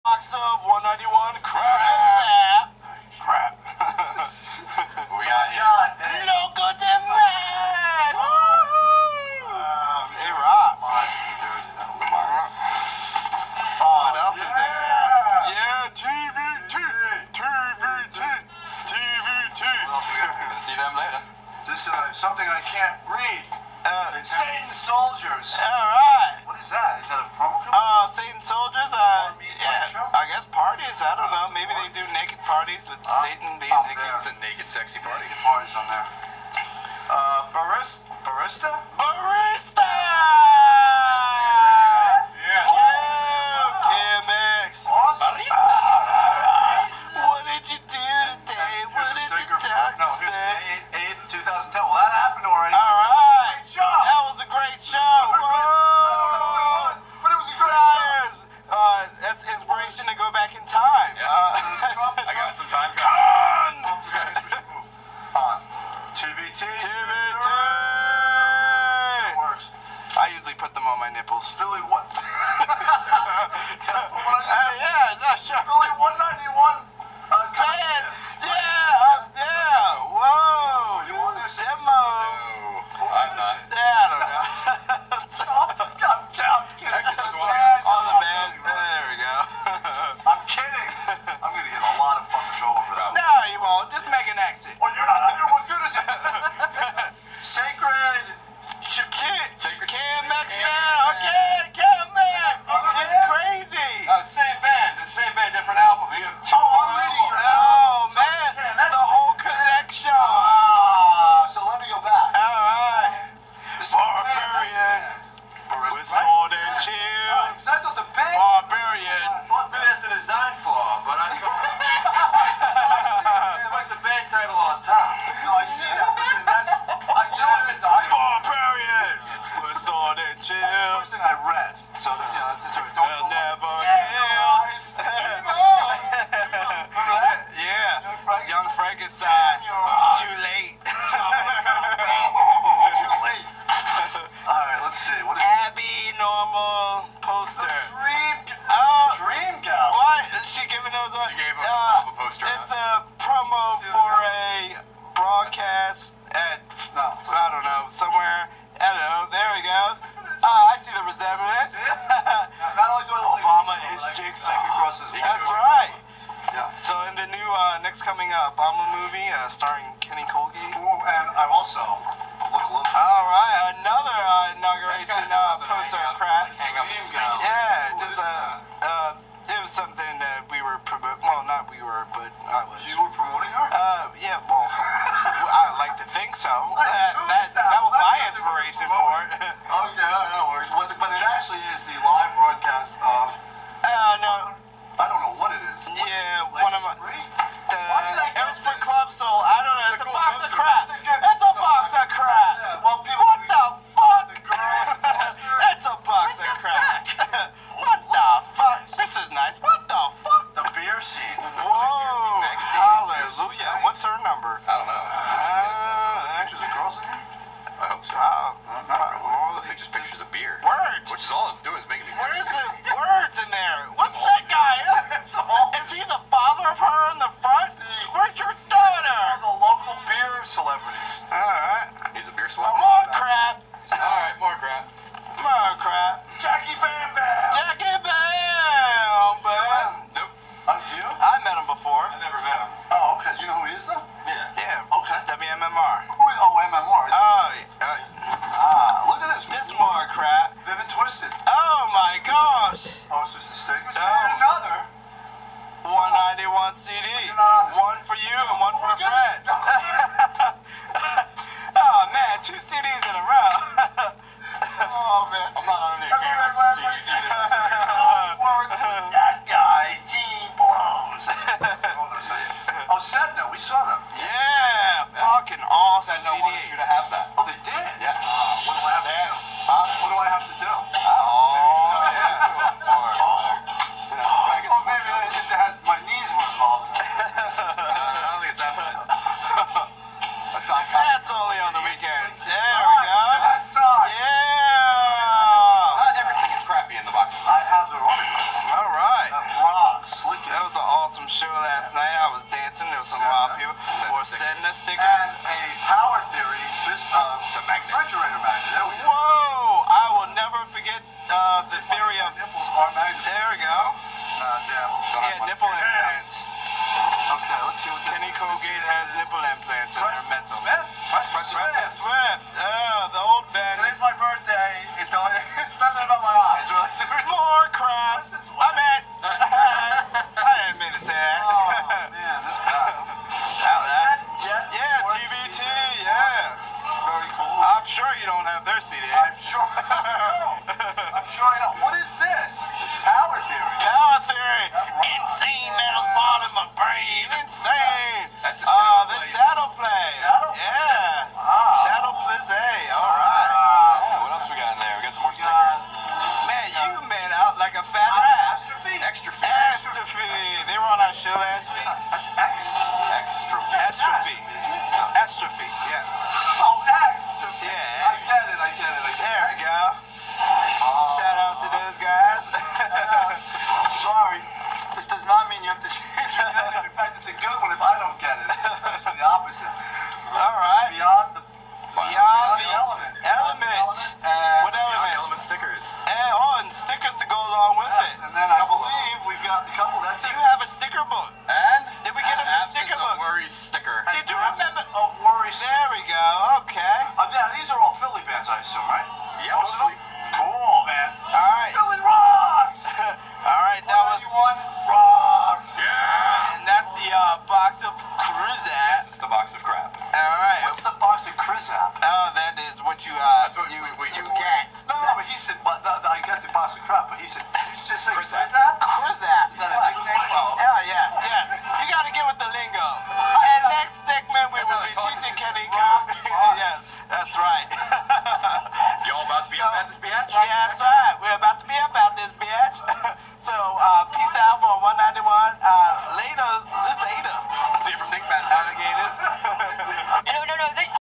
Box of 191 crap. Crap. We got no good than that. Hey, Rob. What else is there? Yeah, TVT. What else we got here? See them later. This is something I can't read. Satan Soldiers. Alright. What is that? Is that a promo code? Satan Soldiers, yeah, I guess parties, I don't know. Maybe they do naked parties with Satan being naked. It's a naked, sexy party. Parties on there. Barista? Barista! Yeah. KMX. Awesome. What did you do today? What Here's a did sticker the for doctor here's say? May 8th, 2010. Well, that happened already. Alright. Great job. That was a great show. Whoa. But it was a great Flyers. That's inspiration to go back in time. Yeah. I got some time. On TVT. Works. I usually put them on my nipples. Philly what? Can I put one on you? Yeah, sure. Philly 191. Yeah. Whoa. You on there? Demo. No, I'm not. Yeah, I don't know. I'm kidding. Actually, that's one. On the bed. There we go. I'm kidding. I'm gonna get a lot of fucking trouble for that. No, you won't. Just make an exit. Oh, you're not on there? What good is it? Sacred. KMX now. Okay, KMX. It's crazy. Same band, different album. We have two. I'm reading. Oh, man. The whole connection. So let me go back. All right. Barbarian. With sword and shield. I thought the band. Barbarian. Maybe that's a design flaw, but I thought it makes a band title on top. No, I see that. But then that's. You know what it is, though? Barbarian. With sword and shield. First thing I read. So, it's a don't never kills. Yeah. Young Frankenstein. Too late. Too late. Alright, let's see. What is Abby Normal poster. Dream Gal. What? Is she giving those away? She gave him a poster. It's a promo for a broadcast at, I don't know, somewhere. I don't know. There he goes. I see the resemblance. Not only do I look Obama like is I Jigsaw. can cross his That's right. Yeah. So in the new next coming Obama movie starring Kenny Colgate. Ooh, and I also look a little. All right, another inauguration poster of crap. Yeah, just it was something that we were promoting. Well, not we were, but I was. You were promoting her? Yeah. Well, I like to think so. That was my inspiration for it. Okay, no worries. But it actually is the live broadcast of. No. I don't know what it is. Yeah, like one of my. It was for Club Soul. I don't know. It's a box of crap. It's a box of crap. Yeah, well, people. What the fuck? The girl. It's a box of crap. What the fuck? This is nice. What the fuck? The beer scene. Whoa. Hallelujah. What's her number? I don't know. Pictures of girls in here? I hope so. Looks like just pictures of beer. Words. Which is all it's doing is making me Where's the words in there? What's that guy? Is he the father of her in the front? Where's your daughter? The local beer celebrities. Alright. He's a beer celebrity. More crap. Alright, more crap. More crap. Jackie Bam Bam. Jackie Bam Bam. Nope. You? I met him before. I never met him. Oh, okay. You know who he is, though? Yeah. Okay. WMMR. MMR. Look at this. This more crap. Vivid Twisted. Oh my gosh. Oh, it's just the stickers? Oh. And another. 191 CD. One for you and one for a friend. Oh man, 2 CDs in a row. Oh, man. I'm not on any cameras to see you. Work with that guy. He blows. Oh, Sedna. We saw them. Yeah. Fucking awesome I wanted CD. you to have that. Oh, they did? Yes. What do I have to do? What do I have to do? Oh, yeah. Oh, maybe I had my knees were involved. show last night. I was dancing. There was some wild people. Or setting a sticker. And a power theory, this It's a magnet. refrigerator magnet. There we go. Whoa! I will never forget the theory of. Nipples are magnets. There we go. Nah, damn. Yeah, nipple implants. Okay, let's see what this Kenny is. Colgate has nipple implants and they're Preston mental. Smith? Preston Preston Smith. Swift. Oh, the old band. Today's my birthday. It's nothing about my eyes, really. Seriously. More crap. Preston Swift. I meant. I didn't mean to say that. Oh, man, this bad. Yeah, TVT. Yeah. Very cool. I'm sure you don't have their CD. I'm sure I do. I'm sure I know. What is this? This is power theory. Power theory. Insane metal thought in my brain. Insane. That's a The shadow play. Shadow play? Yeah. Wow. Shadow play. All right. What else we got in there? We got some more stickers. Man, you made out like a fat rat. Astrophy? Extra fee. Astrophy. They were on our show last week. That's X. Extra fee. Astrophy. Astrophy. Yeah. Oh, X. Yeah. I get it. There we go. Shout out to those guys. Sorry. This does not mean you have to change your name. In fact, it's a good one if I don't get it. It's actually the opposite. All right. Beyond the Element. And What element? Element stickers. And stickers to go along with yes, it. and then I believe we've got a couple. That's You it. have a sticker book. And Did we get a new sticker absence of book? worries sticker. Did you remember? Of worry. There we go. Okay. Yeah, these are all Philly bands, I assume, right? Yeah, Most of them? mostly. Cool, man. All right. Philly rocks. All right. That was. 191 rocks. Yeah. And that's the box of Cruzat. It's the box of crap. All right. What's the box of Krizap? Oh, that is what you what you we get. No, but he said, but I got the box of crap, but he said, did you just say Krizap. Krizap? Cruzat. Is that a nickname? Oh. Oh, yes. You got to get with the lingo. And next segment, we will be teaching Kenny Cobb. Yes, that's right. Y'all about to be up at this biatch? Yeah, that's right.